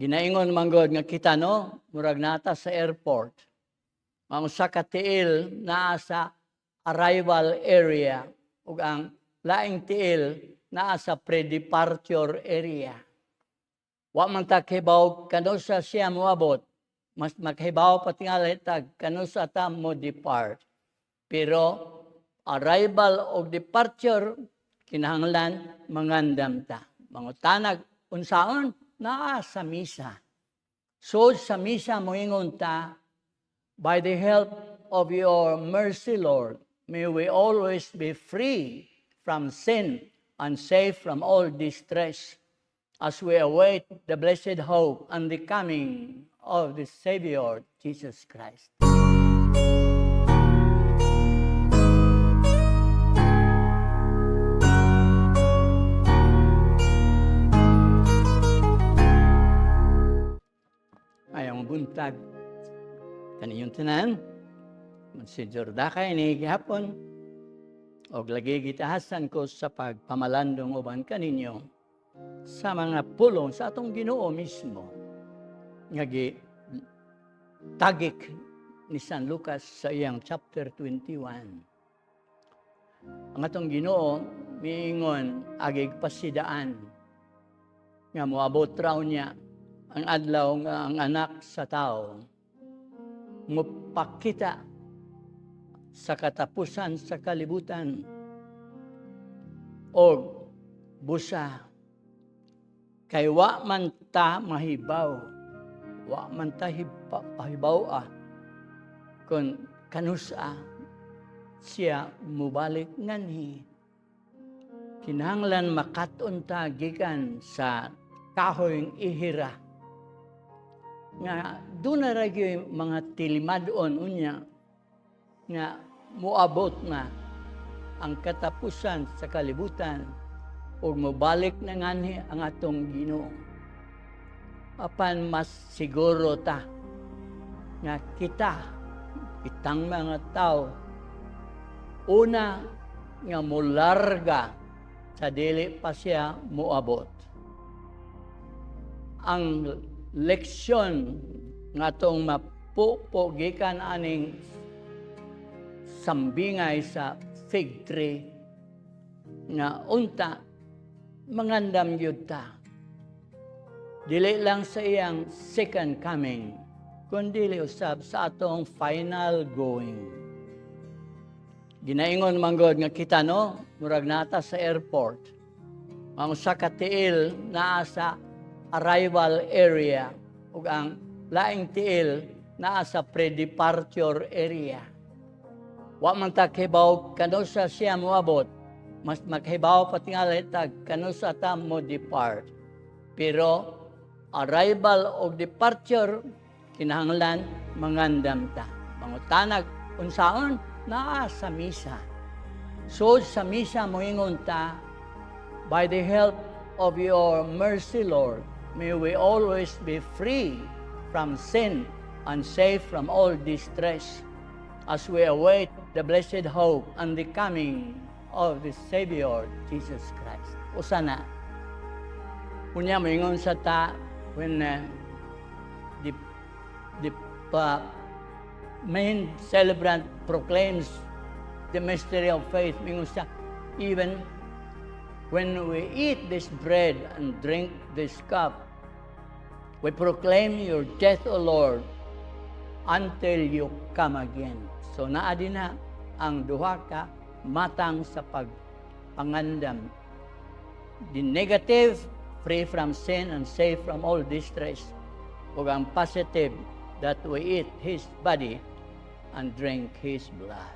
Ginaingon manggod nga kita no, murag nata sa airport. Ang usa ka tiil naa sa arrival area ug ang laing tiil naa sa pre-departure area. Wa man ta kahibaw kano sa siya moabot, mas makahibaw pati nga tag kano sa ta mo depart. Pero arrival ug departure kinahanglan mangandam ta. Mangutanag unsaon naa sa misa. So sa misa moingon ta, by the help of your mercy, Lord, may we always be free from sin and safe from all distress as we await the blessed hope and the coming of the Savior, Jesus Christ. Ayang buntag kaniyong tanan, si Jordakay ni gihapon, og lagi gitahasan ko sa pagpamalandong uban kaninyo sa mga pulong sa atong Ginoo mismo nga tagik ni San Lucas sa iyang chapter 21. Ang atong Ginoo miingon agig pasidaan nga moabot raw niya ang adlaw nga ang anak sa tao mupakita sa katapusan sa kalibutan og busa kay wa man ta mahibaw, wa man ta pahibaw kung kanusa siya mubalik nganhi. Kinahanglan makaton ta gikan sa kahoyng ihira nga doon na rin mga tilimadon unya nga muabot na ang katapusan sa kalibutan o mubalik na nganhi ang atong Ginoo. Apan mas siguro ta nga kitang mga tao una nga mularga sa dili pa siya muabot. Ang leksyon nga itong mapupogikan aning sambingay sa fig tree nga unta mangandam yun ta. Dili lang sa iyang second coming, kundi usab sa atong final going. Ginaingon manggod nga kita no, murag nata sa airport. Ang usa ka tiil naa sa arrival area ug ang laing tiil naa sa pre-departure area. Wa man ta kahibaw kano sa siya moabot, mas makahibaw pati nga tag kano sa ta mo depart. Pero arrival ug departure kinahanglan mangandam ta. Mangutanag unsaon naa sa misa. So sa misa moingon ta, by the help of your mercy, Lord, may we always be free from sin and safe from all distress as we await the blessed hope and the coming of the Savior, Jesus Christ. Usana, unya moingon sa ta when the main celebrant proclaims the mystery of faith, moingon siya, even when we eat this bread and drink this cup, we proclaim your death, O Lord, until you come again. So naadi na ang duha ka matang sa pagpangandam. The negative, free from sin and safe from all distress. O ang positive, that we eat His body and drink His blood.